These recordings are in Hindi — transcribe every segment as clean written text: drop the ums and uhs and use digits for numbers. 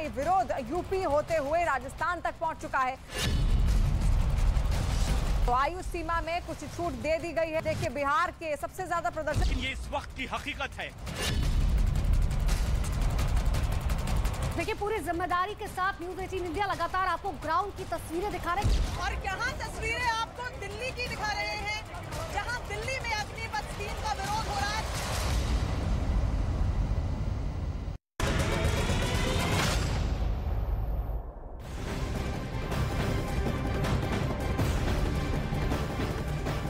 ये विरोध यूपी होते हुए राजस्थान तक पहुंच चुका है। तो आयु सीमा में कुछ छूट दे दी गई है। देखिए बिहार के सबसे ज्यादा प्रदर्शन, ये इस वक्त की हकीकत है। देखिए पूरी जिम्मेदारी के साथ न्यूज़ 18 इंडिया लगातार आपको ग्राउंड की तस्वीरें दिखा रहे हैं और यहाँ तस्वीरें आपको दिल्ली की दिखा रहे हैं, जहाँ दिल्ली में अग्निपथ स्कीम का विरोध हो रहा है।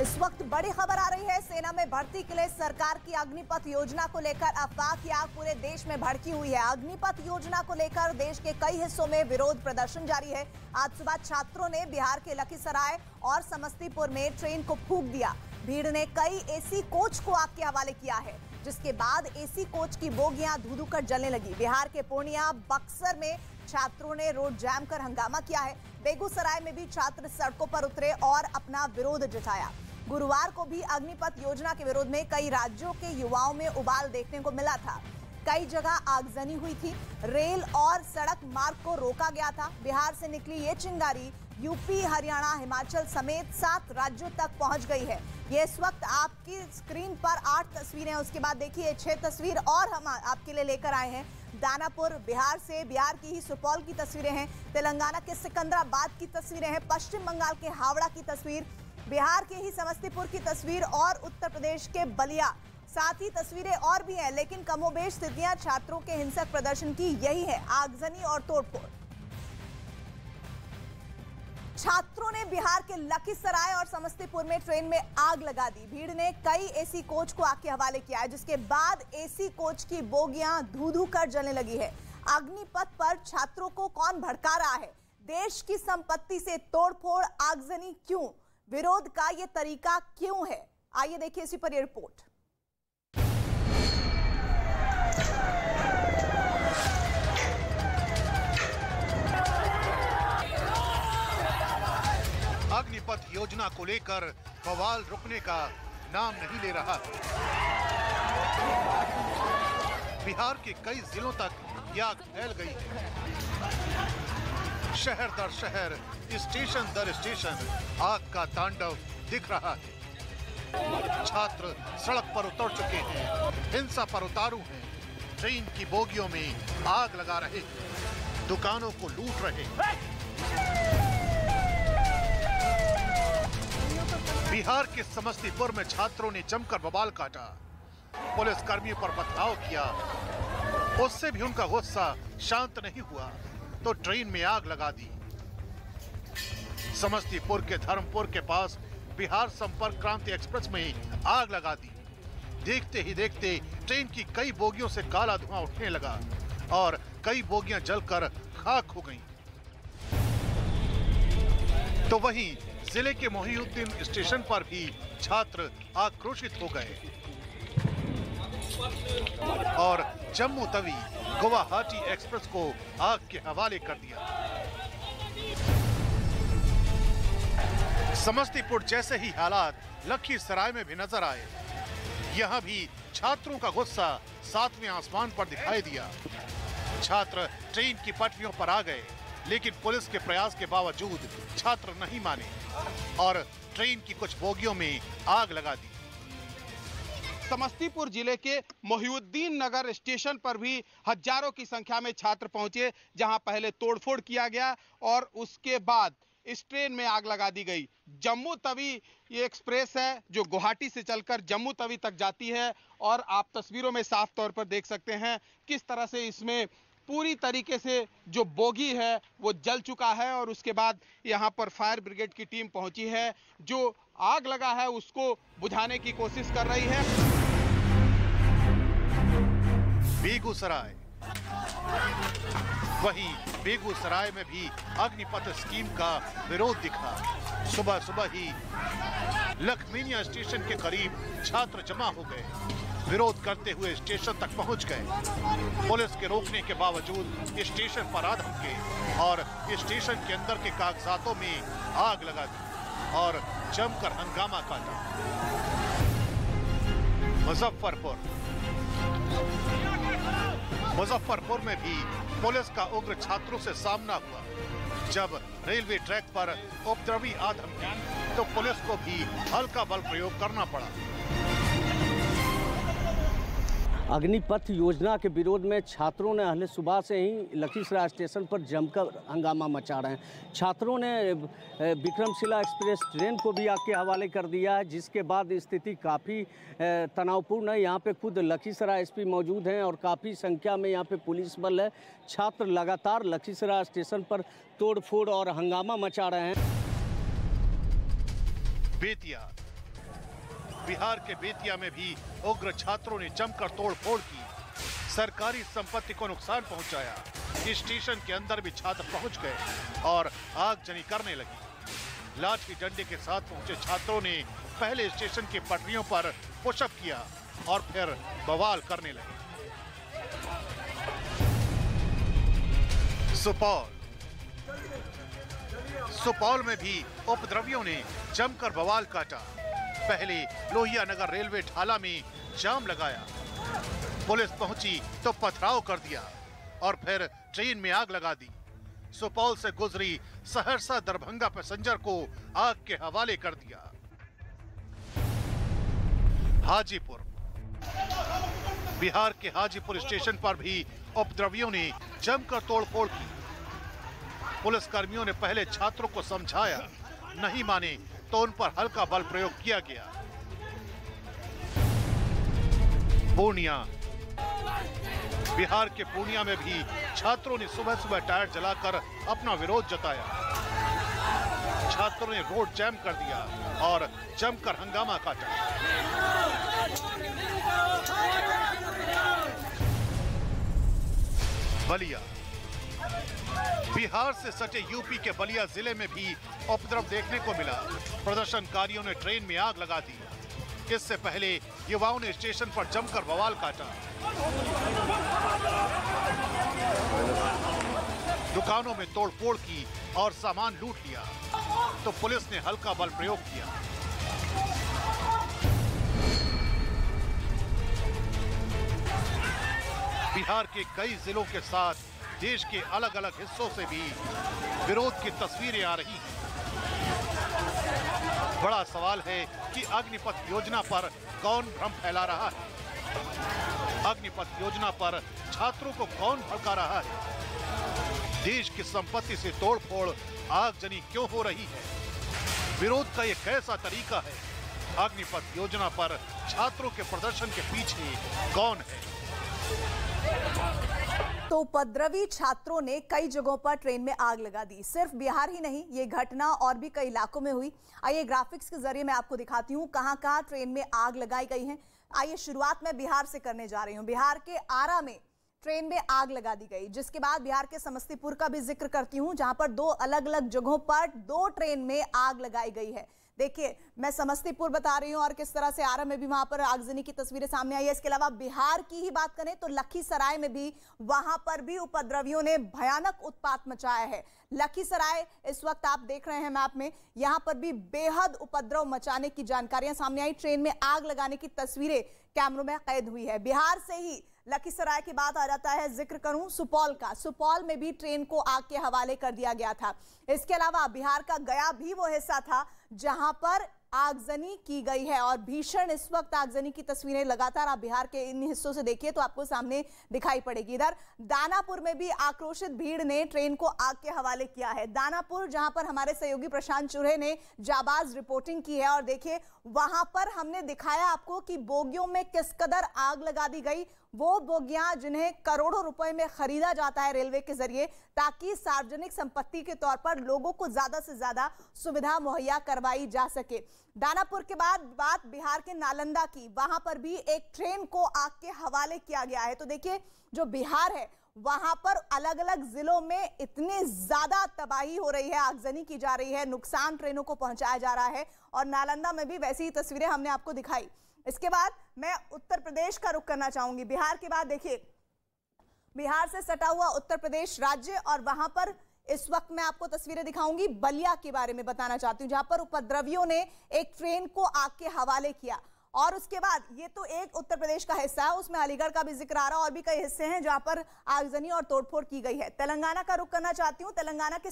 इस वक्त बड़ी खबर आ रही है, सेना में भर्ती के लिए सरकार की अग्निपथ योजना को लेकर अफवाह की आग पूरे देश में भड़की हुई है। अग्निपथ योजना को लेकर देश के कई हिस्सों में विरोध प्रदर्शन जारी है। आज सुबह छात्रों ने बिहार के लखीसराय और समस्तीपुर में ट्रेन को फूंक दिया। भीड़ ने कई एसी कोच को आग के हवाले किया है, जिसके बाद एसी कोच की बोगियां धू-धू कर जलने लगी। बिहार के पूर्णिया, बक्सर में छात्रों ने रोड जैम कर हंगामा किया है। बेगूसराय में भी छात्र सड़कों पर उतरे और अपना विरोध जताया। गुरुवार को भी अग्निपथ योजना के विरोध में कई राज्यों के युवाओं में उबाल देखने को मिला था। कई जगह आगजनी हुई थी। रेल और सड़क मार्ग को रोका गया था। बिहार से निकली ये चिंगारी यूपी, हरियाणा, हिमाचल समेत 7 राज्यों तक पहुंच गई है। ये इस वक्त आपकी स्क्रीन पर 8 तस्वीरें हैं। उसके बाद देखिए 6 तस्वीर और हम आपके लिए लेकर आए हैं। दानापुर बिहार से, बिहार की ही सुपौल की तस्वीरें हैं। तेलंगाना के सिकंदराबाद की तस्वीरें हैं। पश्चिम बंगाल के हावड़ा की तस्वीर, बिहार के ही समस्तीपुर की तस्वीर और उत्तर प्रदेश के बलिया। साथ ही तस्वीरें और भी हैं, लेकिन कमोबेश स्थितियां छात्रों के हिंसक प्रदर्शन की यही है, आगजनी और तोड़फोड़। छात्रों ने बिहार के लखीसराय और समस्तीपुर में ट्रेन में आग लगा दी। भीड़ ने कई एसी कोच को आग के हवाले किया है, जिसके बाद एसी कोच की बोगियां धू-धू कर जलने लगी है। अग्निपथ पर छात्रों को कौन भड़का रहा है? देश की संपत्ति से तोड़फोड़, आगजनी क्यों? विरोध का ये तरीका क्यों है? आइए देखिए इसी पर ये रिपोर्ट। अग्निपथ योजना को लेकर बवाल रुकने का नाम नहीं ले रहा। बिहार के कई जिलों तक आग फैल गई है। शहर दर शहर, स्टेशन दर स्टेशन आग का तांडव दिख रहा है। छात्र सड़क पर उतर चुके हैं, हिंसा पर उतारू हैं, ट्रेन की बोगियों में आग लगा रहे हैं, दुकानों को लूट रहे हैं। बिहार के समस्तीपुर में छात्रों ने जमकर बवाल काटा, पुलिस कर्मियों पर पथराव किया। उससे भी उनका गुस्सा शांत नहीं हुआ तो ट्रेन में आग लगा दी। समस्तीपुर के धर्मपुर के पास बिहार संपर्क क्रांति एक्सप्रेस में आग लगा दी। देखते ही देखते ट्रेन की कई बोगियों से काला धुआं उठने लगा और कई बोगियां जलकर खाक हो गईं। तो वहीं जिले के मोहिउद्दीन स्टेशन पर भी छात्र आक्रोशित हो गए और जम्मू तवी गुवाहाटी एक्सप्रेस को आग के हवाले कर दिया। समस्तीपुर जैसे ही हालात लखीसराय में भी नजर आए। यहां भी छात्रों का गुस्सा 7वें आसमान पर दिखाई दिया। छात्र ट्रेन की पटरियों पर आ गए, लेकिन पुलिस के प्रयास के बावजूद छात्र नहीं माने और ट्रेन की कुछ बोगियों में आग लगा दी। समस्तीपुर जिले के मोहिउद्दीन नगर स्टेशन पर भी हजारों की संख्या में छात्र पहुंचे, जहां पहले तोड़फोड़ किया गया और उसके बाद इस ट्रेन में आग लगा दी गई। जम्मू तवी ये एक्सप्रेस है जो गुवाहाटी से चलकर जम्मू तवी तक जाती है और आप तस्वीरों में साफ तौर पर देख सकते हैं किस तरह से इसमें पूरी तरीके से जो बोगी है वो जल चुका है और उसके बाद यहाँ पर फायर ब्रिगेड की टीम पहुंची है जो आग लगा है उसको बुझाने की कोशिश कर रही है। बेगूसराय, वहीं बेगूसराय में भी अग्निपथ स्कीम का विरोध दिखा। सुबह सुबह ही लखमीनिया स्टेशन के करीब छात्र जमा हो गए, विरोध करते हुए स्टेशन तक पहुंच गए। पुलिस के रोकने के बावजूद स्टेशन पर आ धमके और स्टेशन के अंदर के कागजातों में आग लगा दी और जमकर हंगामा काटा। मुजफ्फरपुर, मुजफ्फरपुर में भी पुलिस का उग्र छात्रों से सामना हुआ। जब रेलवे ट्रैक पर उपद्रवी आ धमकी तो पुलिस को भी हल्का बल प्रयोग करना पड़ा। अग्निपथ योजना के विरोध में छात्रों ने अहले सुबह से ही लखीसराय स्टेशन पर जमकर हंगामा मचा रहे हैं। छात्रों ने विक्रमशिला एक्सप्रेस ट्रेन को भी आग के हवाले कर दिया है, जिसके बाद स्थिति काफ़ी तनावपूर्ण है। यहाँ पे खुद लखीसराय एसपी मौजूद हैं और काफ़ी संख्या में यहाँ पे पुलिस बल है। छात्र लगातार लखीसराय स्टेशन पर तोड़फोड़ और हंगामा मचा रहे हैं। बेतिया, बिहार के बेतिया में भी उग्र छात्रों ने जमकर तोड़फोड़ की, सरकारी संपत्ति को नुकसान पहुंचाया। स्टेशन के अंदर भी छात्र पहुंच गए और आगजनी करने लगी। लाठी डंडे के साथ पहुंचे छात्रों ने पहले स्टेशन की पटरियों पर पुशअप किया और फिर बवाल करने लगे। सुपौल में भी उपद्रवियों ने जमकर बवाल काटा। पहले लोहिया नगर रेलवे ढाला में जाम लगाया, पुलिस पहुंची तो पथराव कर दिया और फिर ट्रेन में आग लगा दी। सुपौल से गुजरी सहरसा दरभंगा पैसेंजर को आग के हवाले कर दिया। हाजीपुर, बिहार के हाजीपुर स्टेशन पर भी उपद्रवियों ने जमकर तोड़फोड़ की। पुलिसकर्मियों ने पहले छात्रों को समझाया, नहीं माने तो उन पर हल्का बल प्रयोग किया गया। पूर्णिया, बिहार के पूर्णिया में भी छात्रों ने सुबह सुबह टायर जलाकर अपना विरोध जताया। छात्रों ने रोड जैम कर दिया और जमकर हंगामा काटा। बलिया, बिहार से सटे यूपी के बलिया जिले में भी उपद्रव देखने को मिला। प्रदर्शनकारियों ने ट्रेन में आग लगा दी। इससे पहले युवाओं ने स्टेशन पर जमकर बवाल काटा। दुकानों में तोड़फोड़ की और सामान लूट लिया तो पुलिस ने हल्का बल प्रयोग किया। बिहार के कई जिलों के साथ देश के अलग अलग हिस्सों से भी विरोध की तस्वीरें आ रही हैं। बड़ा सवाल है कि अग्निपथ योजना पर कौन भ्रम फैला रहा है? अग्निपथ योजना पर छात्रों को कौन भड़का रहा है? देश की संपत्ति से तोड़फोड़, आगजनी क्यों हो रही है? विरोध का ये कैसा तरीका है? अग्निपथ योजना पर छात्रों के प्रदर्शन के पीछे कौन है? तो उपद्रवी छात्रों ने कई जगहों पर ट्रेन में आग लगा दी। सिर्फ बिहार ही नहीं, ये घटना और भी कई इलाकों में हुई। आइए ग्राफिक्स के जरिए मैं आपको दिखाती हूँ कहां कहां ट्रेन में आग लगाई गई है। आइए शुरुआत मैं बिहार से करने जा रही हूँ। बिहार के आरा में ट्रेन में आग लगा दी गई, जिसके बाद बिहार के समस्तीपुर का भी जिक्र करती हूँ, जहां पर दो अलग अलग जगहों पर दो ट्रेन में आग लगाई गई है। देखिए, मैं समस्तीपुर बता रही हूं और किस तरह से आरा में भी वहां पर आगजनी की तस्वीरें सामने आई है। इसके अलावा बिहार की ही बात करें तो लखीसराय में भी, वहां पर भी उपद्रवियों ने भयानक उत्पात मचाया है। लखीसराय इस वक्त आप देख रहे हैं मैप में, यहां पर भी बेहद उपद्रव मचाने की जानकारियां सामने आई। ट्रेन में आग लगाने की तस्वीरें कैमरों में कैद हुई है। बिहार से ही लखीसराय की बात आ जाता है, जिक्र करूं सुपौल का। सुपौल में भी ट्रेन को आग के हवाले कर दिया गया था। इसके अलावा बिहार का गया भी वो हिस्सा था जहां पर आगजनी की गई है और भीषण इस वक्त आगजनी की तस्वीरें लगातार आप बिहार के इन हिस्सों से देखिए तो आपको सामने दिखाई पड़ेगी। इधर दानापुर में भी आक्रोशित भीड़ ने ट्रेन को आग के हवाले किया है। दानापुर, जहां पर हमारे सहयोगी प्रशांत चुरे ने जाबाज रिपोर्टिंग की है और देखिए वहां पर हमने दिखाया आपको कि बोगियों में किस कदर आग लगा दी गई। वो बोगियां जिन्हें करोड़ों रुपए में खरीदा जाता है रेलवे के जरिए, ताकि सार्वजनिक संपत्ति के तौर पर लोगों को ज्यादा से ज्यादा सुविधा मुहैया करवाई जा सके। दानापुर के बाद बात बिहार के नालंदा की, वहां पर भी एक ट्रेन को आग के हवाले किया गया है। तो देखिए, जो बिहार है वहां पर अलग अलग जिलों में इतनी ज्यादा तबाही हो रही है, आगजनी की जा रही है, नुकसान ट्रेनों को पहुंचाया जा रहा है और नालंदा में भी वैसी ही तस्वीरें हमने आपको दिखाई। इसके बाद मैं उत्तर प्रदेश का रुख करना चाहूंगी। बिहार के बाद देखिए, बिहार से सटा हुआ उत्तर प्रदेश राज्य, और वहां पर इस वक्त मैं आपको तस्वीरें दिखाऊंगी। बलिया के बारे में बताना चाहती हूं, जहां पर उपद्रवियों ने एक ट्रेन को आग के हवाले किया और उसके बाद ये तो एक उत्तर प्रदेश का हिस्सा है, उसमें अलीगढ़ का भी जिक्र आ रहा है और भी कई हिस्से हैं जहां पर आगजनी और तोड़फोड़ की गई है। तेलंगाना का रुख करना चाहती हूं। तेलंगाना के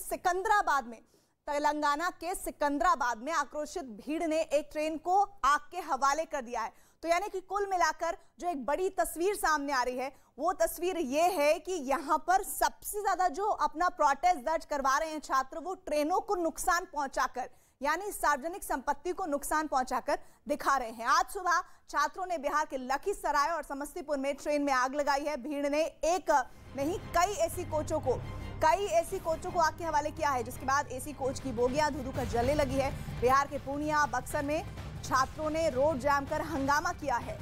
सिकंदराबाद में आक्रोशित भीड़ ने एक ट्रेन को आग के हवाले कर दिया है। तो यानी कि कुल मिलाकर जो एक बड़ी तस्वीर सामने आ रही है वो तस्वीर ये है कि यहां पर सबसे ज्यादा जो अपना प्रोटेस्ट दर्ज करवा रहे हैं छात्र, वो ट्रेनों को नुकसान पहुंचाकर, यानी सार्वजनिक संपत्ति को नुकसान पहुंचाकर दिखा रहे हैं। आज सुबह छात्रों ने बिहार के लखीसराय और समस्तीपुर में ट्रेन में आग लगाई है। भीड़ ने एक नहीं कई ऐसी कोचों को आग के हवाले किया है, जिसके बाद एसी कोच की बोगियां धुधु कर जलने लगी है। बिहार के पूर्णिया, बक्सर में छात्रों ने रोड जाम कर हंगामा किया है।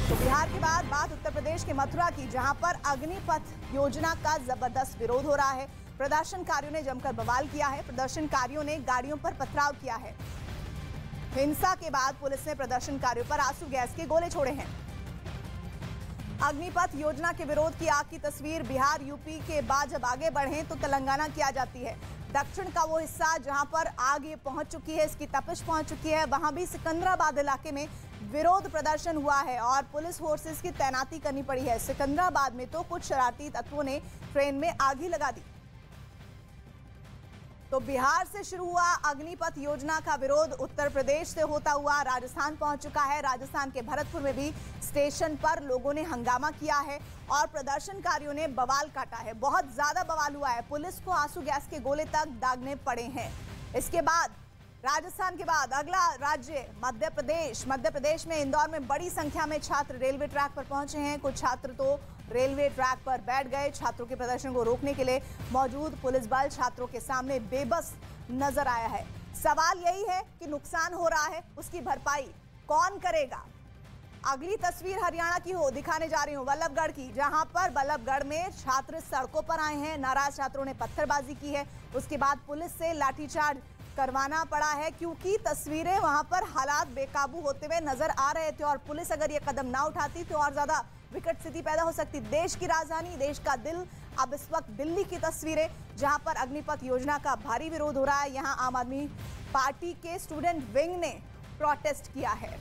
तो बिहार के बाद बात उत्तर प्रदेश के मथुरा की, जहां पर अग्निपथ योजना का जबरदस्त विरोध हो रहा है। प्रदर्शनकारियों ने जमकर बवाल किया है। प्रदर्शनकारियों ने गाड़ियों पर पथराव किया है। हिंसा के बाद पुलिस ने प्रदर्शनकारियों पर आंसू गैस के गोले छोड़े हैं। अग्निपथ योजना के विरोध की आग की तस्वीर। बिहार यूपी के बाद जब आगे बढ़े तो तेलंगाना की आ जाती है। दक्षिण का वो हिस्सा जहां पर आग ये पहुंच चुकी है, इसकी तपिश पहुंच चुकी है, वहां भी सिकंदराबाद इलाके में विरोध प्रदर्शन हुआ है और पुलिस फोर्सेस की तैनाती करनी पड़ी है। सिकंदराबाद में तो कुछ शरारती तत्वों ने ट्रेन में आग ही लगा दी। तो बिहार से शुरू हुआ अग्निपथ योजना का विरोध उत्तर प्रदेश से होता हुआ राजस्थान पहुंच चुका है। राजस्थान के भरतपुर में भी स्टेशन पर लोगों ने हंगामा किया है और प्रदर्शनकारियों ने बवाल काटा है। बहुत ज्यादा बवाल हुआ है। पुलिस को आंसू गैस के गोले तक दागने पड़े हैं। इसके बाद राजस्थान के बाद अगला राज्य मध्य प्रदेश में इंदौर में बड़ी संख्या में छात्र रेलवे ट्रैक पर पहुंचे हैं। कुछ छात्र तो रेलवे ट्रैक पर बैठ गए। छात्रों के प्रदर्शन को रोकने के लिए मौजूद पुलिस बल छात्रों के सामने बेबस नजर आया है। सवाल यही है कि नुकसान हो रहा है, उसकी भरपाई कौन करेगा। अगली तस्वीर हरियाणा की दिखाने जा रही हूँ, बल्लभगढ़ की, जहां पर बल्लभगढ़ में छात्र सड़कों पर आए हैं। नाराज छात्रों ने पत्थरबाजी की है। उसके बाद पुलिस से लाठीचार्ज करवाना पड़ा है, क्योंकि तस्वीरें वहां पर हालात बेकाबू होते हुए नजर आ रहे थे और पुलिस अगर ये कदम ना उठाती तो और ज्यादा विकट स्थिति पैदा हो सकती। देश की राजधानी, देश का दिल, अब इस वक्त दिल्ली की तस्वीरें, जहां पर अग्निपथ योजना का भारी विरोध हो रहा है। यहां आम आदमी पार्टी के स्टूडेंट विंग ने प्रोटेस्ट किया है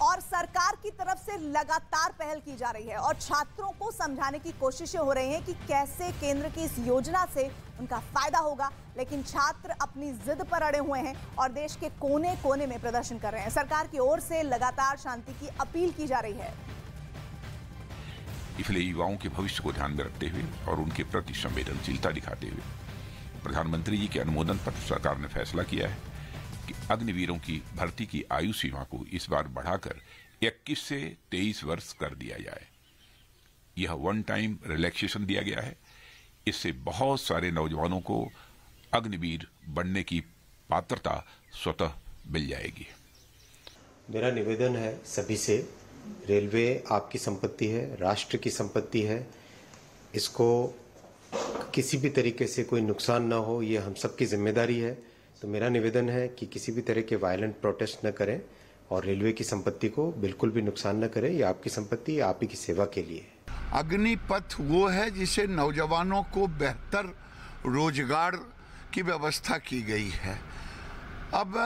और सरकार की तरफ से लगातार पहल की जा रही है और छात्रों को समझाने की कोशिशें हो रही हैं कि कैसे केंद्र की इस योजना से उनका फायदा होगा। लेकिन छात्र अपनी जिद पर अड़े हुए हैं और देश के कोने कोने में प्रदर्शन कर रहे हैं। सरकार की ओर से लगातार शांति की अपील की जा रही है। इसलिए युवाओं के भविष्य को ध्यान में रखते हुए और उनके प्रति संवेदनशीलता दिखाते हुए प्रधानमंत्री जी के अनुमोदन पर सरकार ने फैसला किया है कि अग्निवीरों की भर्ती की आयु सीमा को इस बार बढ़ाकर 21 से 23 वर्ष कर दिया जाए। यह वन टाइम रिलैक्सेशन दिया गया है। इससे बहुत सारे नौजवानों को अग्निवीर बनने की पात्रता स्वतः मिल जाएगी। मेरा निवेदन है सभी से, रेलवे आपकी संपत्ति है, राष्ट्र की संपत्ति है। इसको किसी भी तरीके से कोई नुकसान ना हो, ये हम सबकी जिम्मेदारी है। तो मेरा निवेदन है कि किसी भी तरह के वायलेंट प्रोटेस्ट न करें और रेलवे की संपत्ति को बिल्कुल भी नुकसान न करें। ये आपकी संपत्ति, आप ही की सेवा के लिए। अग्निपथ वो है जिसे नौजवानों को बेहतर रोजगार की व्यवस्था की गई है। अब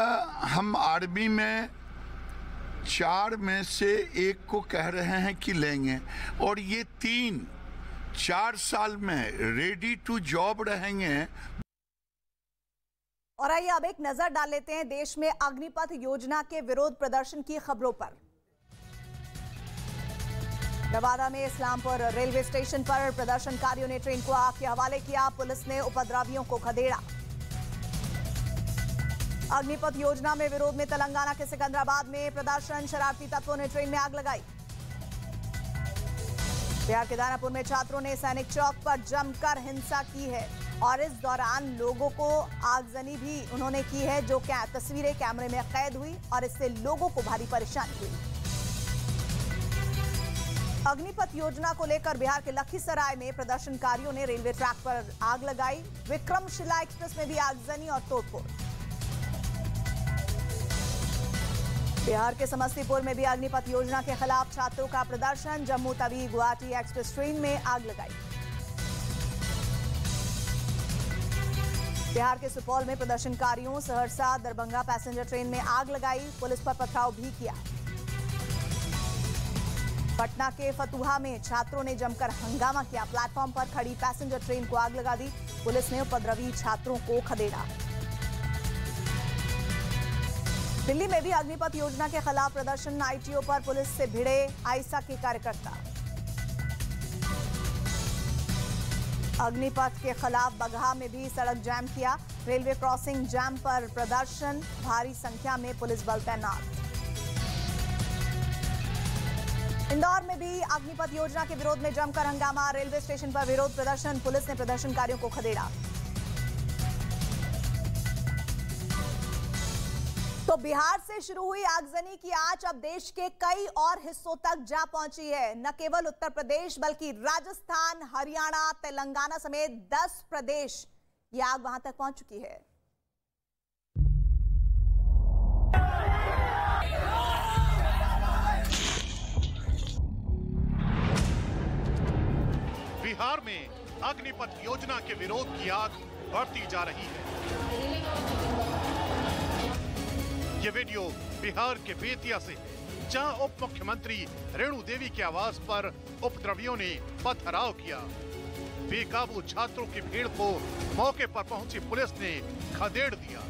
हम आर्मी में 4 में से 1 को कह रहे हैं कि लेंगे और ये 3-4 साल में रेडी टू जॉब रहेंगे। और आइए अब एक नजर डाल लेते हैं देश में अग्निपथ योजना के विरोध प्रदर्शन की खबरों पर। नवादा में इस्लामपुर रेलवे स्टेशन पर प्रदर्शनकारियों ने ट्रेन को आग के हवाले किया। पुलिस ने उपद्रवियों को खदेड़ा। अग्निपथ योजना में विरोध में तेलंगाना के सिकंदराबाद में प्रदर्शन, शरारती तत्वों ने ट्रेन में आग लगाई। बिहार के दानापुर में छात्रों ने सैनिक चौक पर जमकर हिंसा की है और इस दौरान लोगों को आगजनी भी उन्होंने की है, जो तस्वीरें कैमरे में कैद हुई और इससे लोगों को भारी परेशानी हुई। अग्निपथ योजना को लेकर बिहार के लखीसराय में प्रदर्शनकारियों ने रेलवे ट्रैक पर आग लगाई। विक्रमशिला एक्सप्रेस में भी आगजनी और तोड़फोड़। बिहार के समस्तीपुर में भी अग्निपथ योजना के खिलाफ छात्रों का प्रदर्शन। जम्मू तवी गुवाहाटी एक्सप्रेस ट्रेन में आग लगाई। बिहार के सुपौल में प्रदर्शनकारियों सहरसा दरभंगा पैसेंजर ट्रेन में आग लगाई, पुलिस पर पथराव भी किया। पटना के फतुहा में छात्रों ने जमकर हंगामा किया, प्लेटफॉर्म पर खड़ी पैसेंजर ट्रेन को आग लगा दी, पुलिस ने उपद्रवी छात्रों को खदेड़ा। दिल्ली में भी अग्निपथ योजना के खिलाफ प्रदर्शन, आईटीओ पर पुलिस से भिड़े आईसा के कार्यकर्ता। अग्निपथ के खिलाफ बगहा में भी सड़क जाम किया, रेलवे क्रॉसिंग जाम पर प्रदर्शन, भारी संख्या में पुलिस बल तैनात। इंदौर में भी अग्निपथ योजना के विरोध में जमकर हंगामा, रेलवे स्टेशन पर विरोध प्रदर्शन, पुलिस ने प्रदर्शनकारियों को खदेड़ा। तो बिहार से शुरू हुई आगजनी की आंच अब देश के कई और हिस्सों तक जा पहुंची है। न केवल उत्तर प्रदेश बल्कि राजस्थान, हरियाणा, तेलंगाना समेत 10 प्रदेश ये आग वहां तक पहुंच चुकी है। बिहार में अग्निपथ योजना के विरोध की आग बढ़ती जा रही है। ये वीडियो बिहार के बेतिया से है, जहां उप मुख्यमंत्री रेणु देवी के आवास पर उपद्रवियों ने पथराव किया। बेकाबू छात्रों की भीड़ को मौके पर पहुंची पुलिस ने खदेड़ दिया,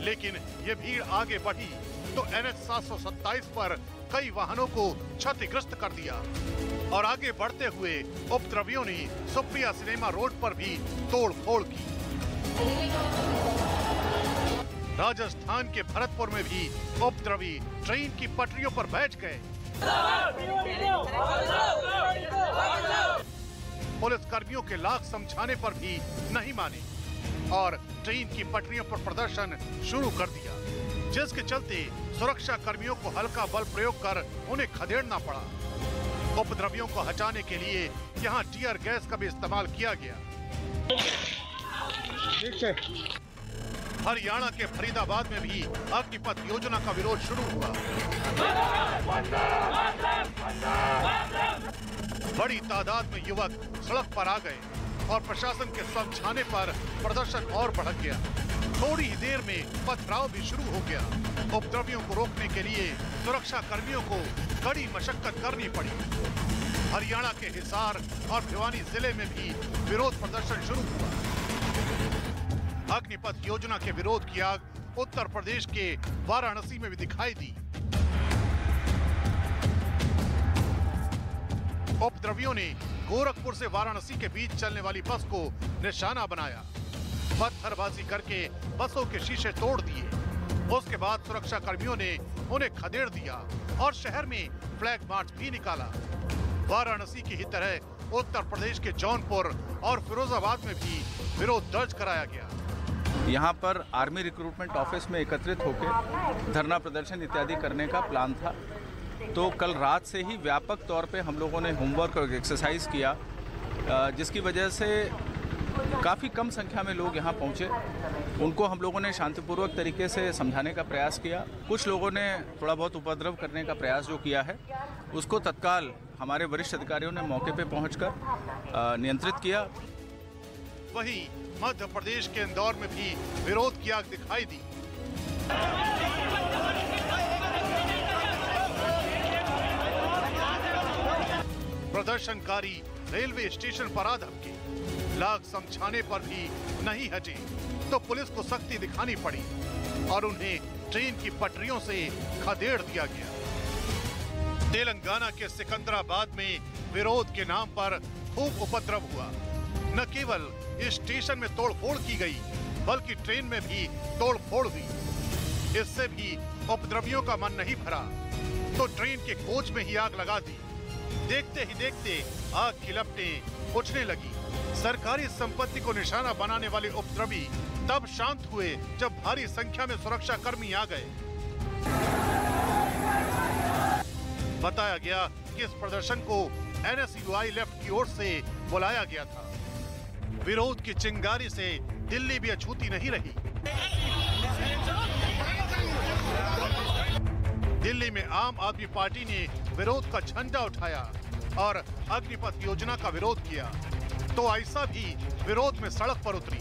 लेकिन ये भीड़ आगे बढ़ी तो NH 727 पर कई वाहनों को क्षतिग्रस्त कर दिया और आगे बढ़ते हुए उपद्रवियों ने सुप्रिया सिनेमा रोड पर भी तोड़फोड़ की। राजस्थान के भरतपुर में भी उपद्रवी ट्रेन की पटरियों पर बैठ गए। पुलिस कर्मियों के लाख समझाने पर भी नहीं माने और ट्रेन की पटरियों पर प्रदर्शन शुरू कर दिया, जिसके चलते सुरक्षा कर्मियों को हल्का बल प्रयोग कर उन्हें खदेड़ना पड़ा। उपद्रवियों को हटाने के लिए यहां टीयर गैस का भी इस्तेमाल किया गया। हरियाणा के फरीदाबाद में भी अग्निपथ योजना का विरोध शुरू हुआ। बड़ी तादाद में युवक सड़क पर आ गए और प्रशासन के समझाने पर प्रदर्शन और बढ़ गया। थोड़ी ही देर में पथराव भी शुरू हो गया। उपद्रवियों को रोकने के लिए सुरक्षा कर्मियों को कड़ी मशक्कत करनी पड़ी। हरियाणा के हिसार और भिवानी जिले में भी विरोध प्रदर्शन शुरू हुआ। अग्निपथ योजना के विरोध की आग उत्तर प्रदेश के वाराणसी में भी दिखाई दी। उपद्रवियों ने गोरखपुर से वाराणसी के बीच चलने वाली बस को निशाना बनाया, पत्थरबाजी करके बसों के शीशे तोड़ दिए। उसके बाद सुरक्षा कर्मियों ने उन्हें खदेड़ दिया और शहर में फ्लैग मार्च भी निकाला। वाराणसी की ही तरह उत्तर प्रदेश के जौनपुर और फिरोजाबाद में भी विरोध दर्ज कराया गया। यहाँ पर आर्मी रिक्रूटमेंट ऑफिस में एकत्रित होकर धरना प्रदर्शन इत्यादि करने का प्लान था। तो कल रात से ही व्यापक तौर पे हम लोगों ने होमवर्क और एक्सरसाइज किया, जिसकी वजह से काफ़ी कम संख्या में लोग यहाँ पहुँचे। उनको हम लोगों ने शांतिपूर्वक तरीके से समझाने का प्रयास किया। कुछ लोगों ने थोड़ा बहुत उपद्रव करने का प्रयास जो किया है, उसको तत्काल हमारे वरिष्ठ अधिकारियों ने मौके पे पहुंचकर नियंत्रित किया। वहीं मध्य प्रदेश के इंदौर में भी विरोध की आग दिखाई दी। प्रदर्शनकारी रेलवे स्टेशन पर आ धमके, लाख समझाने पर भी नहीं हटे तो पुलिस को सख्ती दिखानी पड़ी और उन्हें ट्रेन की पटरियों से खदेड़ दिया गया। तेलंगाना के सिकंदराबाद में विरोध के नाम पर खूब उपद्रव हुआ। न केवल इस स्टेशन में तोड़फोड़ की गई, बल्कि ट्रेन में भी तोड़फोड़ हुई। इससे भी उपद्रवियों का मन नहीं भरा तो ट्रेन के कोच में ही आग लगा दी। देखते ही देखते आग की लपटें उठने लगी। सरकारी संपत्ति को निशाना बनाने वाले उपद्रवी तब शांत हुए जब भारी संख्या में सुरक्षा कर्मी आ गए। बताया गया कि इस प्रदर्शन को NSUI लेफ्ट की ओर से बुलाया गया था। विरोध की चिंगारी से दिल्ली भी अछूती नहीं रही। दिल्ली में आम आदमी पार्टी ने विरोध का झंडा उठाया और अग्निपथ योजना का विरोध किया, तो आईसा भी विरोध में सड़क पर उतरी।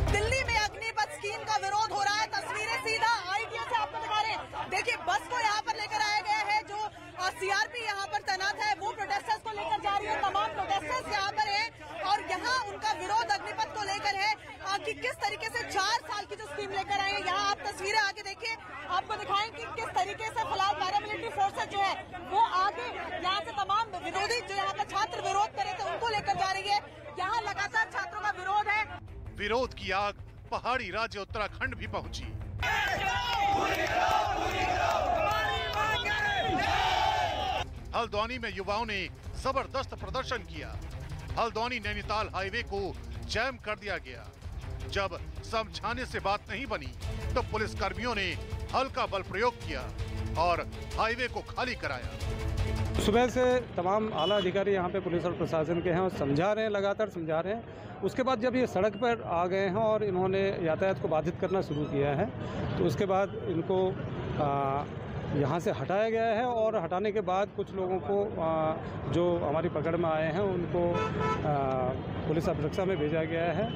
दिल्ली में अग्निपथ स्कीम का विरोध हो रहा है। तस्वीरें सीधा आईटीओ से आपको दिखा रहे हैं। देखिए, बस को यहाँ पर लेकर आया गया है, जो सीआरपी यहाँ पर तैनात है, वो प्रोटेस्टर्स को लेकर जा रही है। तमाम प्रोटेस्टर्स यहाँ पर हैं और यहाँ उनका विरोध अग्निपथ को लेकर है कि किस तरीके से 4 साल की जो स्कीम लेकर आए हैं। यहाँ आप तस्वीरें आगे देखिए, आपको दिखाएं कि किस तरीके से फिलहाल पैरामिलिट्री फोर्सेज जो है वो आगे यहाँ से तमाम विरोधी जो यहाँ पर छात्र विरोध करे थे उनको लेकर जा रही है। यहाँ लगातार छात्रों का विरोध है। विरोध की आग पहाड़ी राज्य उत्तराखंड भी पहुंची। हल्द्वानी में युवाओं ने जबरदस्त प्रदर्शन किया। हल्द्वानी नैनीताल हाईवे को जैम कर दिया गया। जब समझाने से बात नहीं बनी तो पुलिस कर्मियों ने हल्का बल प्रयोग किया और हाईवे को खाली कराया। सुबह से तमाम आला अधिकारी यहाँ पे पुलिस और प्रशासन के हैं और समझा रहे हैं, लगातार समझा रहे हैं। उसके बाद जब ये सड़क पर आ गए हैं और इन्होंने यातायात को बाधित करना शुरू किया है, तो उसके बाद इनको यहाँ से हटाया गया है और हटाने के बाद कुछ लोगों को जो हमारी पकड़ में आए हैं उनको पुलिस अभिरक्षा में भेजा गया है।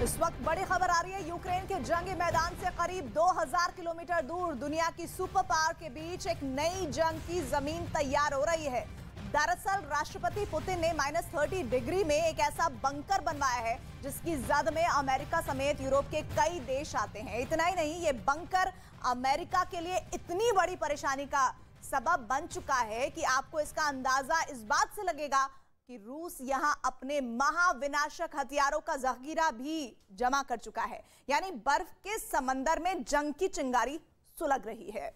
इस वक्त बड़ी खबर आ रही है यूक्रेन के जंगी मैदान से करीब 2000 किलोमीटर दूर दुनिया की सुपर पावर के बीच एक नई जंग की जमीन तैयार हो रही है। दरअसल राष्ट्रपति पुतिन ने -30 डिग्री में एक ऐसा बंकर बनवाया है जिसकी जद में अमेरिका समेत यूरोप के कई देश आते हैं। इतना ही नहीं, ये बंकर अमेरिका के लिए इतनी बड़ी परेशानी का सबब बन चुका है कि आपको इसका अंदाजा इस बात से लगेगा कि रूस यहां अपने महाविनाशक हथियारों का जखीरा भी जमा कर चुका है। यानी बर्फ के समंदर में जंग की चिंगारी सुलग रही है।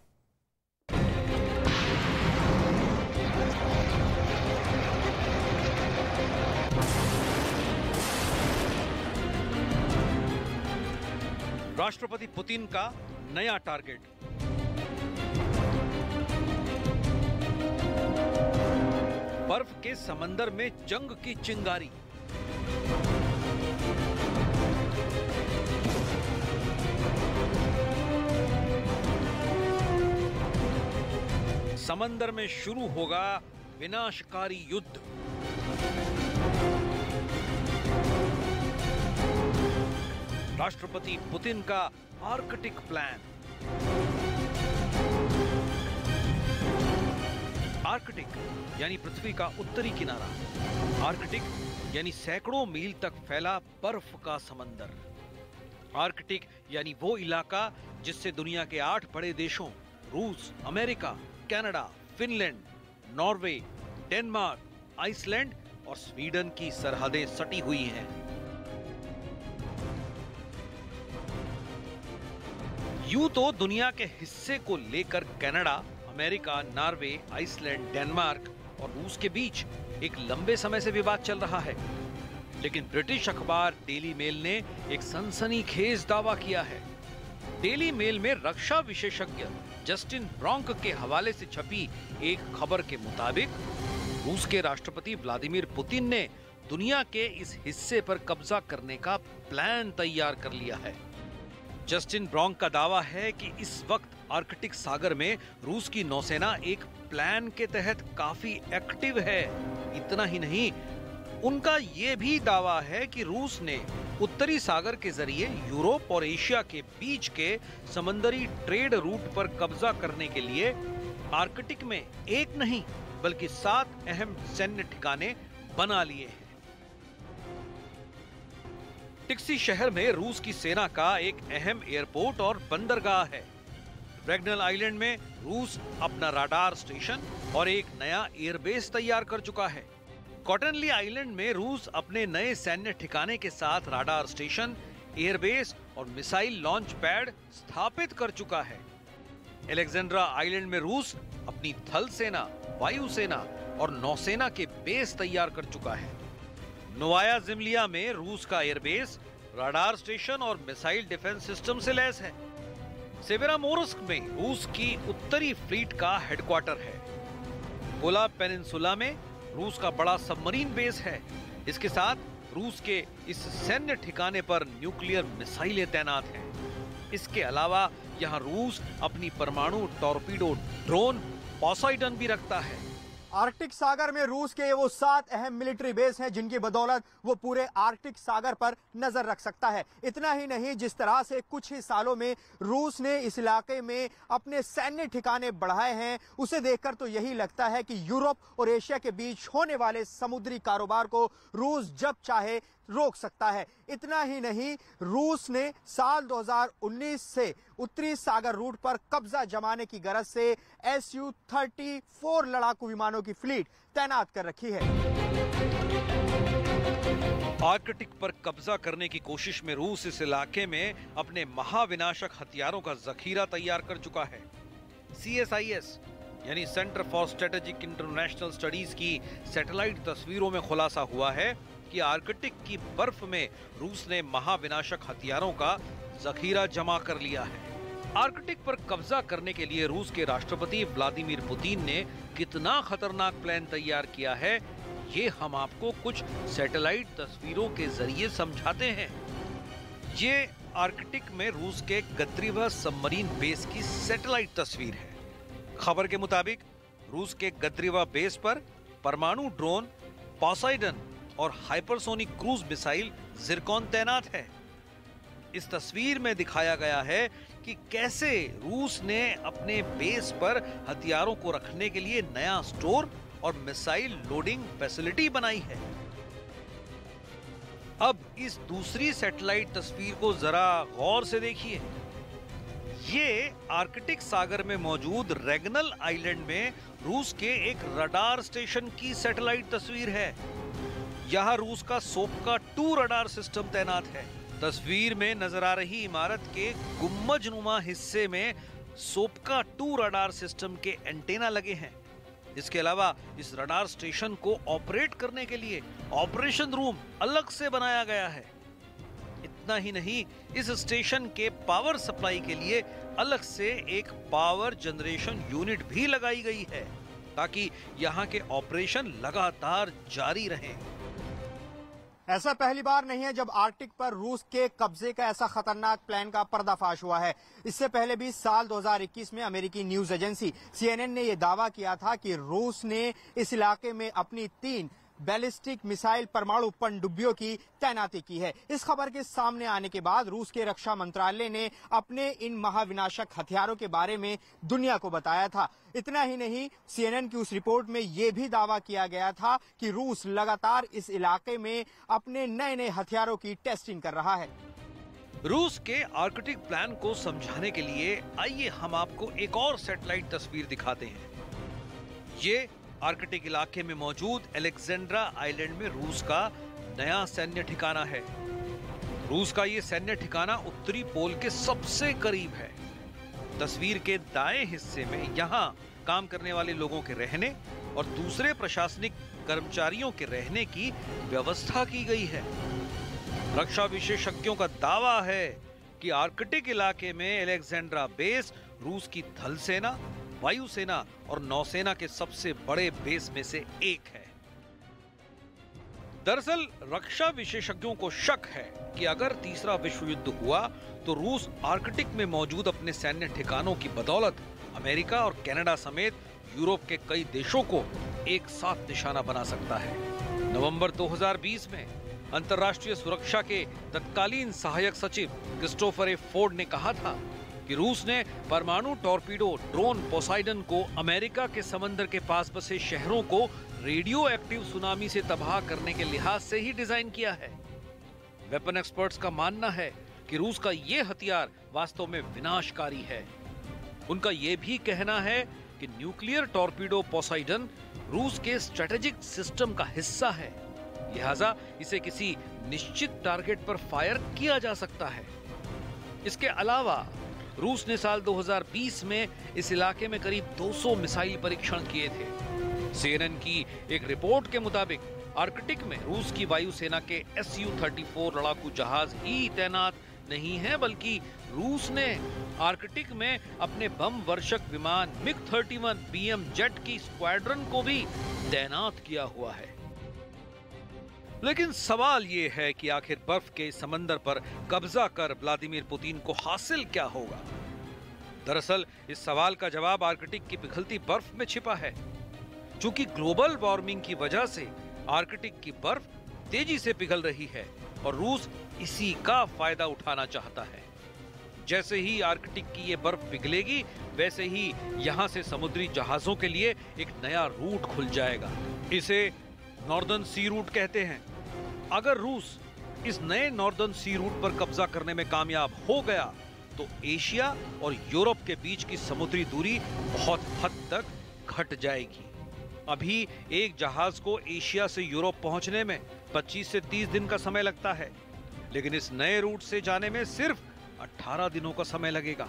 राष्ट्रपति पुतिन का नया टारगेट। बर्फ के समंदर में जंग की चिंगारी। समंदर में शुरू होगा विनाशकारी युद्ध। राष्ट्रपति पुतिन का आर्कटिक प्लान। आर्कटिक यानी पृथ्वी का उत्तरी किनारा। आर्कटिक यानी सैकड़ों मील तक फैला बर्फ का समंदर। आर्कटिक यानी वो इलाका जिससे दुनिया के 8 बड़े देशों रूस, America, Canada, Finland, Norway, Denmark, Iceland और स्वीडन की सरहदें सटी हुई हैं। यूं तो दुनिया के हिस्से को लेकर Canada, America, Norway, Iceland, Denmark और रूस के बीच एक लंबे समय से विवाद चल रहा है। लेकिन ब्रिटिश अखबार डेली मेल ने एक सनसनीखेज दावा किया है। डेली मेल में रक्षा विशेषज्ञ जस्टिन ब्रॉन्क के हवाले से छपी एक खबर के मुताबिक रूस के राष्ट्रपति व्लादिमीर पुतिन ने दुनिया के इस हिस्से पर कब्जा करने का प्लान तैयार कर लिया है। जस्टिन ब्रॉन्क का दावा है कि इस वक्त आर्कटिक सागर में रूस की नौसेना एक प्लान के तहत काफी एक्टिव है। इतना ही नहीं, उनका ये भी दावा है कि रूस ने उत्तरी सागर के जरिए यूरोप और एशिया के बीच के समंदरी ट्रेड रूट पर कब्जा करने के लिए आर्कटिक में एक नहीं बल्कि 7 अहम सैन्य ठिकाने बना लिए हैं। टिक्सी शहर में रूस की सेना का एक अहम एयरपोर्ट और बंदरगाह है। रैग्नल आइलैंड में रूस अपना राडार स्टेशन और एक नया एयरबेस तैयार कर चुका है। कॉटनली आइलैंड में रूस अपने नए सैन्य ठिकाने के साथ राडार स्टेशन, एयरबेस और मिसाइल लॉन्च पैड स्थापित कर चुका है। अलेक्जेंड्रा आइलैंड में रूस अपनी थल सेना, वायु सेना और नौसेना के बेस तैयार कर चुका है। नोवाया जिमलिया में रूस का एयरबेस, रडार स्टेशन और मिसाइल डिफेंस सिस्टम से लैस है। सेवेरोमोर्स्क में रूस की उत्तरी फ्लीट का हेडक्वार्टर है। कोला पेनिनसुला में रूस का बड़ा सबमरीन बेस है। इसके साथ रूस के इस सैन्य ठिकाने पर न्यूक्लियर मिसाइलें तैनात हैं। इसके अलावा यहाँ रूस अपनी परमाणु टॉर्पीडो ड्रोन पोसाइडन भी रखता है। आर्कटिक सागर में रूस के वो 7 अहम मिलिट्री बेस हैं जिनकी बदौलत वो पूरे आर्कटिक सागर पर नजर रख सकता है। इतना ही नहीं, जिस तरह से कुछ ही सालों में रूस ने इस इलाके में अपने सैन्य ठिकाने बढ़ाए हैं, उसे देखकर तो यही लगता है कि यूरोप और एशिया के बीच होने वाले समुद्री कारोबार को रूस जब चाहे रोक सकता है। इतना ही नहीं, रूस ने साल 2019 से उत्तरी सागर रूट पर कब्जा जमाने की गरज से Su-34 लड़ाकू विमानों की फ्लीट तैनात कर रखी है। आर्कटिक पर कब्जा करने की कोशिश में रूस इस इलाके में अपने महाविनाशक हथियारों का जखीरा तैयार कर चुका है। CSIS यानी centre for strategic international studies की सैटेलाइट तस्वीरों में खुलासा हुआ है कि आर्कटिक की बर्फ में रूस ने महाविनाशक हथियारों का जखीरा जमा कर लिया है। आर्कटिक पर कब्जा करने के लिए रूस के राष्ट्रपति व्लादिमीर पुतिन ने कितना खतरनाक प्लान तैयार किया है, ये हम आपको कुछ सैटेलाइट तस्वीरों के जरिए समझाते हैं। ये आर्कटिक में रूस के गद्रिवा सबमरीन बेस की सैटेलाइट तस्वीर है। खबर के मुताबिक रूस के गद्रिवा बेस पर परमाणु ड्रोन पोसाइडन और हाइपरसोनिक क्रूज मिसाइल जिरकॉन तैनात है। इस तस्वीर में दिखाया गया है कि कैसे रूस ने अपने बेस पर हथियारों को रखने के लिए नया स्टोर और मिसाइल लोडिंग फैसिलिटी बनाई है। अब इस दूसरी सैटेलाइट तस्वीर को जरा गौर से देखिए। ये आर्कटिक सागर में मौजूद रेगनल आइलैंड में रूस के एक रडार स्टेशन की सैटेलाइट तस्वीर है। यहाँ रूस का सोपका 2 रडार सिस्टम तैनात है। तस्वीर में नजर आ रही इमारत के गुम्बजनुमा हिस्से में सोपका 2 रडार सिस्टम के एंटेना लगे हैं। इसके अलावा इस रडार स्टेशन को ऑपरेट करने के लिए ऑपरेशन रूम अलग से बनाया गया है। इतना ही नहीं, इस स्टेशन के पावर सप्लाई के लिए अलग से एक पावर जनरेशन यूनिट भी लगाई गई है ताकि यहाँ के ऑपरेशन लगातार जारी रहें। ऐसा पहली बार नहीं है जब आर्कटिक पर रूस के कब्जे का ऐसा खतरनाक प्लान का पर्दाफाश हुआ है। इससे पहले भी साल 2021 में अमेरिकी न्यूज एजेंसी CNN ने यह दावा किया था कि रूस ने इस इलाके में अपनी 3 बैलिस्टिक मिसाइल परमाणु पनडुब्बियों की तैनाती की है। इस खबर के सामने आने के बाद रूस के रक्षा मंत्रालय ने अपने इन महाविनाशक हथियारों के बारे में दुनिया को बताया था। इतना ही नहीं, CNN की उस रिपोर्ट में यह भी दावा किया गया था कि रूस लगातार इस इलाके में अपने नए नए हथियारों की टेस्टिंग कर रहा है। रूस के आर्कटिक प्लान को समझाने के लिए आइए हम आपको एक और सैटेलाइट तस्वीर दिखाते हैं। ये आर्कटिक इलाके में मौजूद अलेक्जेंड्रा आइलैंड में रूस का नया सैन्य ठिकाना है। रूस का ये सैन्य ठिकाना उत्तरी पोल के सबसे करीब है। तस्वीर के दाएं हिस्से में यहाँ काम करने वाले लोगों के रहने और दूसरे प्रशासनिक कर्मचारियों के रहने की व्यवस्था की गई है। रक्षा विशेषज्ञों का दावा है कि आर्कटिक इलाके में अलेक्जेंड्रा बेस रूस की थल सेना, वायुसेना और नौसेना के सबसे बड़े बेस में से एक है। दरअसल रक्षा विशेषज्ञों को शक है कि अगर तीसरा विश्व युद्ध हुआ तो रूस आर्कटिक में मौजूद अपने सैन्य ठिकानों की बदौलत अमेरिका और कनाडा समेत यूरोप के कई देशों को एक साथ निशाना बना सकता है। नवंबर 2020 में अंतर्राष्ट्रीय सुरक्षा के तत्कालीन सहायक सचिव क्रिस्टोफर ए फोर्ड ने कहा था कि रूस ने परमाणु टॉर्पीडो ड्रोन पोसाइडन को अमेरिका के समंदर के पास बसे शहरों को रेडियो एक्टिव सुनामी से तबाह करने के लिहाज से ही डिजाइन किया है। वेपन एक्सपर्ट्स का मानना है कि रूस का ये हथियार वास्तव में विनाशकारी है। उनका ये भी कहना है कि न्यूक्लियर टॉर्पीडो पोसाइडन रूस के स्ट्रेटेजिक सिस्टम का हिस्सा है, लिहाजा इसे किसी निश्चित टारगेट पर फायर किया जा सकता है। इसके अलावा रूस ने साल 2020 में इस इलाके में करीब 200 मिसाइल परीक्षण किए थे। CNN की एक रिपोर्ट के मुताबिक आर्कटिक में रूस की वायुसेना के Su-34 लड़ाकू जहाज ही तैनात नहीं है, बल्कि रूस ने आर्कटिक में अपने बम वर्षक विमान MiG-31 BM जेट की स्क्वाड्रन को भी तैनात किया हुआ है। लेकिन सवाल ये है कि आखिर बर्फ के समंदर पर कब्जा कर व्लादिमीर पुतिन को हासिल क्या होगा? दरअसल इस सवाल का जवाब आर्कटिक की पिघलती बर्फ में छिपा है। चूंकि ग्लोबल वार्मिंग की वजह से आर्कटिक की बर्फ तेजी से पिघल रही है और रूस इसी का फायदा उठाना चाहता है। जैसे ही आर्कटिक की ये बर्फ पिघलेगी, वैसे ही यहाँ से समुद्री जहाजों के लिए एक नया रूट खुल जाएगा। इसे नॉर्दर्न सी रूट कहते हैं। अगर रूस इस नए नॉर्दर्न सी रूट पर कब्जा करने में कामयाब हो गया, तो एशिया और यूरोप के बीच की समुद्री दूरी बहुत हद तक घट जाएगी। अभी एक जहाज को एशिया से यूरोप पहुंचने में 25 से 30 दिन का समय लगता है, लेकिन इस नए रूट से जाने में सिर्फ 18 दिनों का समय लगेगा।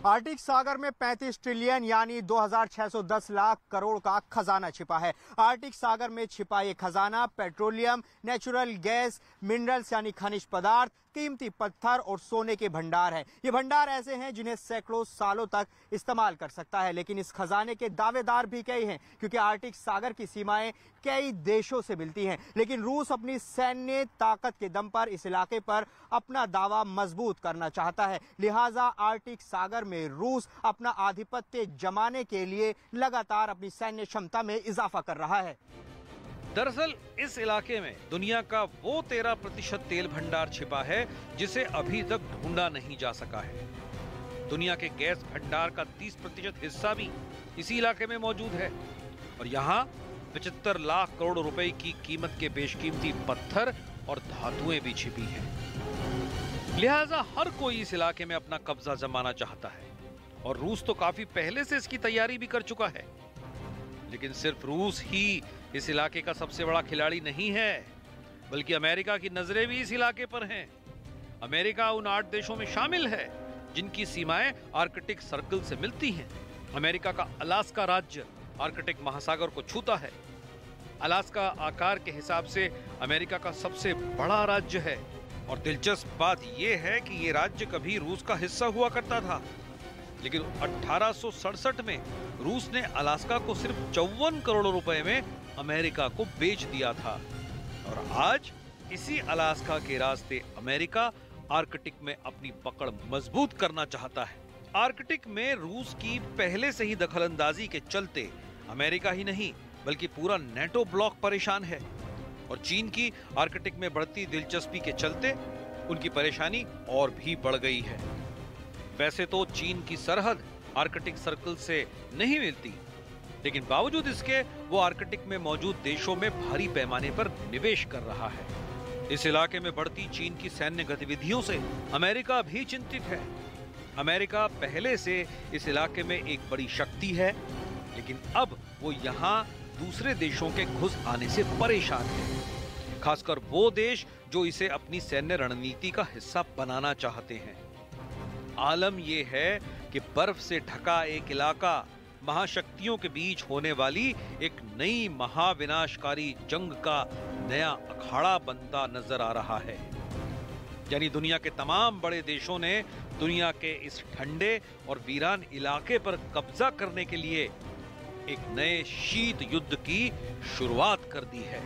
आर्कटिक सागर में 35 ट्रिलियन यानी 2610 लाख करोड़ का खजाना छिपा है। आर्कटिक सागर में छिपा ये खजाना पेट्रोलियम, नेचुरल गैस, मिनरल्स यानी खनिज पदार्थ, कीमती पत्थर और सोने के भंडार हैं। ये भंडार ऐसे हैं जिन्हें सैकड़ों सालों तक इस्तेमाल कर सकता है। लेकिन इस खजाने के दावेदार भी कई हैं, क्योंकि आर्कटिक सागर की सीमाएं कई देशों से मिलती हैं। लेकिन रूस अपनी सैन्य ताकत के दम पर इस इलाके पर अपना दावा मजबूत करना चाहता है। लिहाजा आर्कटिक सागर में रूस अपना आधिपत्य जमाने के लिए लगातार अपनी सैन्य क्षमता में इजाफा कर रहा है। दरअसल इस इलाके में दुनिया का वो 13% तेल भंडार छिपा है जिसे अभी तक ढूंढा नहीं जा सका है। दुनिया के गैस भंडार का 30% हिस्सा भी इसी इलाके में मौजूद है और यहाँ 75 लाख करोड़ रुपए की कीमत के बेशकीमती पत्थर और धातुएं भी छिपी हैं। लिहाजा हर कोई इस इलाके में अपना कब्जा जमाना चाहता है और रूस तो काफी पहले से इसकी तैयारी भी कर चुका है। लेकिन सिर्फ रूस ही इस इलाके का सबसे बड़ा खिलाड़ी नहीं है, बल्कि अमेरिका की नजरें भी इस इलाके पर हैं। अमेरिका उन 8 देशों में शामिल है जिनकी सीमाएं आर्कटिक सर्कल से मिलती हैं। अमेरिका का अलास्का राज्य आर्कटिक महासागर को छूता है। अलास्का आकार के हिसाब से अमेरिका का सबसे बड़ा राज्य है और दिलचस्प बात यह है कि ये राज्य कभी रूस का हिस्सा हुआ करता था, लेकिन 1867 में रूस ने अलास्का को सिर्फ 54 करोड़ रुपए में अमेरिका को बेच दिया था और आज इसी अलास्का के रास्ते अमेरिका आर्कटिक में अपनी पकड़ मजबूत करना चाहता है। आर्कटिक में रूस की पहले से ही दखलंदाजी के चलते अमेरिका ही नहीं बल्कि पूरा नेटो ब्लॉक परेशान है और चीन की आर्कटिक में बढ़ती दिलचस्पी के चलते उनकी परेशानी और भी बढ़ गई है। वैसे तो चीन की सरहद आर्कटिक सर्कल से नहीं मिलती, लेकिन बावजूद इसके वो आर्कटिक में मौजूद देशों में भारी पैमाने पर निवेश कर रहा है। इस इलाके में बढ़ती चीन की सैन्य गतिविधियों से अमेरिका भी चिंतित है। अमेरिका पहले से इस इलाके में एक बड़ी शक्ति है, लेकिन अब वो यहाँ दूसरे देशों के घुस आने से परेशान है, खासकर वो देश जो इसे अपनी सैन्य रणनीति का हिस्सा बनाना चाहते हैं। आलम यह है कि बर्फ से ढका एक इलाका महाशक्तियों के बीच होने वाली एक नई महाविनाशकारी जंग का नया अखाड़ा बनता नजर आ रहा है। यानी दुनिया के तमाम बड़े देशों ने दुनिया के इस ठंडे और वीरान इलाके पर कब्जा करने के लिए एक नए शीत युद्ध की शुरुआत कर दी है।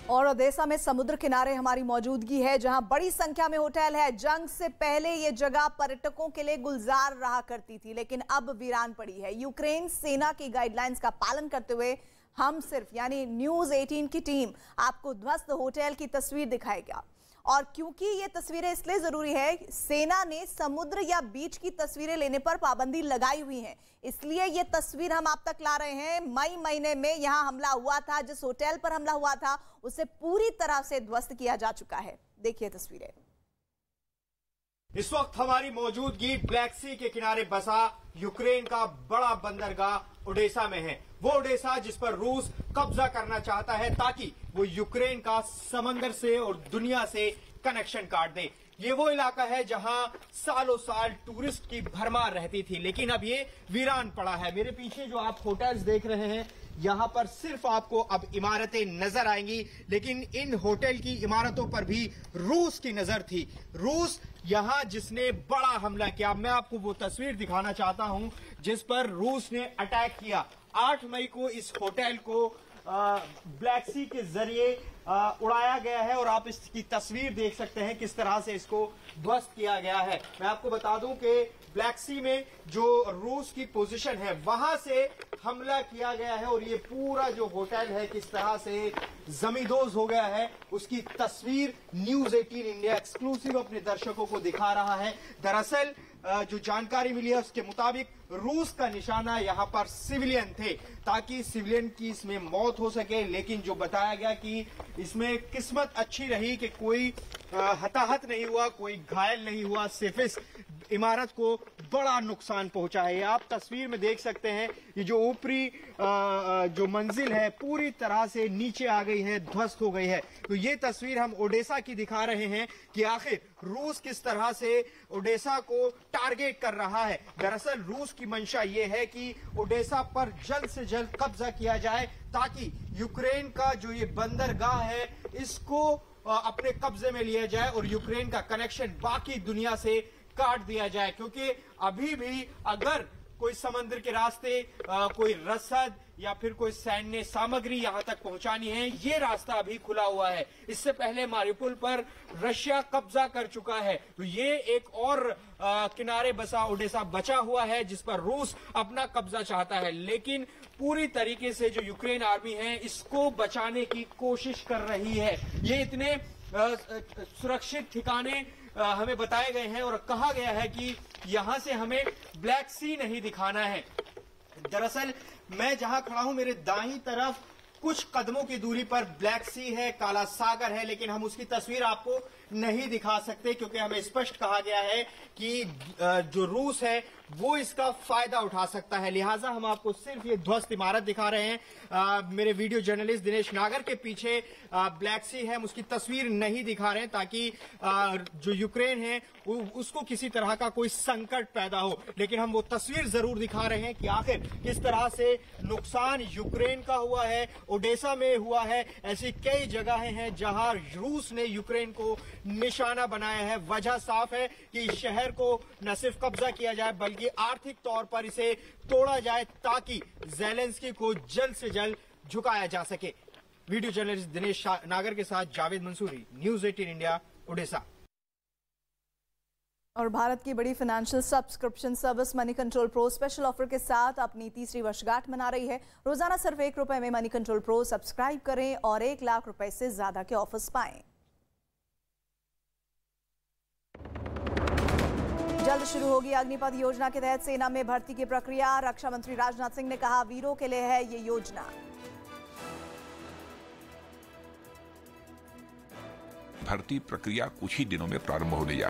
और ओडेसा में समुद्र किनारे हमारी मौजूदगी है, जहां बड़ी संख्या में होटल है। जंग से पहले ये जगह पर्यटकों के लिए गुलजार रहा करती थी, लेकिन अब वीरान पड़ी है। यूक्रेन सेना की गाइडलाइंस का पालन करते हुए हम सिर्फ यानी न्यूज 18 की टीम आपको ध्वस्त होटल की तस्वीर दिखाएगा। और क्योंकि ये तस्वीरें इसलिए जरूरी है, सेना ने समुद्र या बीच की तस्वीरें लेने पर पाबंदी लगाई हुई है, इसलिए ये तस्वीर हम आप तक ला रहे हैं। मई महीने में यहां हमला हुआ था, जिस होटल पर हमला हुआ था उसे पूरी तरह से ध्वस्त किया जा चुका है। देखिए तस्वीरें। इस वक्त हमारी मौजूदगी ब्लैक सी के किनारे बसा यूक्रेन का बड़ा बंदरगाह ओडेसा में है। वो ओडेसा जिस पर रूस कब्जा करना चाहता है ताकि वो यूक्रेन का समंदर से और दुनिया से कनेक्शन काट दे। ये वो इलाका है जहां सालों साल टूरिस्ट की भरमार रहती थी, लेकिन अब ये वीरान पड़ा है। मेरे पीछे जो आप होटल्स देख रहे हैं, यहाँ पर सिर्फ आपको अब इमारतें नजर आएंगी, लेकिन इन होटल की इमारतों पर भी रूस की नजर थी। रूस यहाँ जिसने बड़ा हमला किया, मैं आपको वो तस्वीर दिखाना चाहता हूं जिस पर रूस ने अटैक किया। 8 मई को इस होटल को ब्लैक सी के जरिए उड़ाया गया है और आप इसकी तस्वीर देख सकते हैं किस तरह से इसको ध्वस्त किया गया है। मैं आपको बता दूं कि ब्लैक सी में जो रूस की पोजीशन है वहां से हमला किया गया है और ये पूरा जो होटल है किस तरह से जमींदोज हो गया है, उसकी तस्वीर न्यूज 18 इंडिया एक्सक्लूसिव अपने दर्शकों को दिखा रहा है। दरअसल जो जानकारी मिली है उसके मुताबिक रूस का निशाना यहां पर सिविलियन थे ताकि सिविलियन की इसमें मौत हो सके, लेकिन जो बताया गया कि इसमें किस्मत अच्छी रही कि कोई हताहत नहीं हुआ, कोई घायल नहीं हुआ, सिर्फ इस इमारत को बड़ा नुकसान पहुंचा है। आप तस्वीर में देख सकते हैं ये जो ऊपरी जो मंजिल है पूरी तरह से नीचे आ गई है, ध्वस्त हो गई है। तो ये तस्वीर हम ओडेसा की दिखा रहे हैं कि आखिर रूस किस तरह से ओडेसा को टारगेट कर रहा है। दरअसल रूस की मंशा ये है कि ओडेसा पर जल्द से जल्द कब्जा किया जाए ताकि यूक्रेन का जो ये बंदरगाह है इसको अपने कब्जे में लिया जाए और यूक्रेन का कनेक्शन बाकी दुनिया से काट दिया जाए, क्योंकि अभी भी अगर कोई समंदर के रास्ते कोई रसद या फिर कोई सैन्य सामग्री यहां तक पहुंचानी है, ये रास्ता अभी खुला हुआ है। इससे पहले मारिउपोल पर रशिया कब्जा कर चुका है, तो ये एक और किनारे बसा ओडेसा बचा हुआ है जिस पर रूस अपना कब्जा चाहता है। लेकिन पूरी तरीके से जो यूक्रेन आर्मी है इसको बचाने की कोशिश कर रही है। ये इतने सुरक्षित ठिकाने हमें बताए गए हैं और कहा गया है कि यहां से हमें ब्लैक सी नहीं दिखाना है। दरअसल मैं जहां खड़ा हूं मेरे दाहिनी तरफ कुछ कदमों की दूरी पर ब्लैक सी है, काला सागर है, लेकिन हम उसकी तस्वीर आपको नहीं दिखा सकते क्योंकि हमें स्पष्ट कहा गया है कि जो रूस है वो इसका फायदा उठा सकता है, लिहाजा हम आपको सिर्फ ये ध्वस्त इमारत दिखा रहे हैं। मेरे वीडियो जर्नलिस्ट दिनेश नागर के पीछे ब्लैक सी है, हम उसकी तस्वीर नहीं दिखा रहे हैं ताकि जो यूक्रेन है उसको किसी तरह का कोई संकट पैदा हो, लेकिन हम वो तस्वीर जरूर दिखा रहे हैं कि आखिर किस तरह से नुकसान यूक्रेन का हुआ है, ओडेसा में हुआ है। ऐसी कई जगहें हैं जहां रूस ने यूक्रेन को निशाना बनाया है। वजह साफ है कि इस शहर को न सिर्फ कब्जा किया जाए बल्कि आर्थिक तौर पर इसे तोड़ा जाए ताकि ज़ेलेंस्की को जल्द से जल्द झुकाया जा सके। वीडियो जर्नलिस्ट दिनेश नागर के साथ Javed Mansuri, news 18 India, Odessa. और भारत की बड़ी financial subscription service money control pro special offer के साथ अपनी तीसरी वर्षगांठ मना रही है। रोजाना सिर्फ ₹1 में मनी कंट्रोल प्रो सब्सक्राइब करें और ₹1 लाख से ज्यादा के ऑफर्स पाएं। जल्द शुरू होगी अग्निपथ योजना के तहत सेना में भर्ती की प्रक्रिया। रक्षा मंत्री राजनाथ सिंह ने कहा वीरों के लिए है ये योजना। भर्ती प्रक्रिया कुछ ही दिनों में प्रारंभ होने जा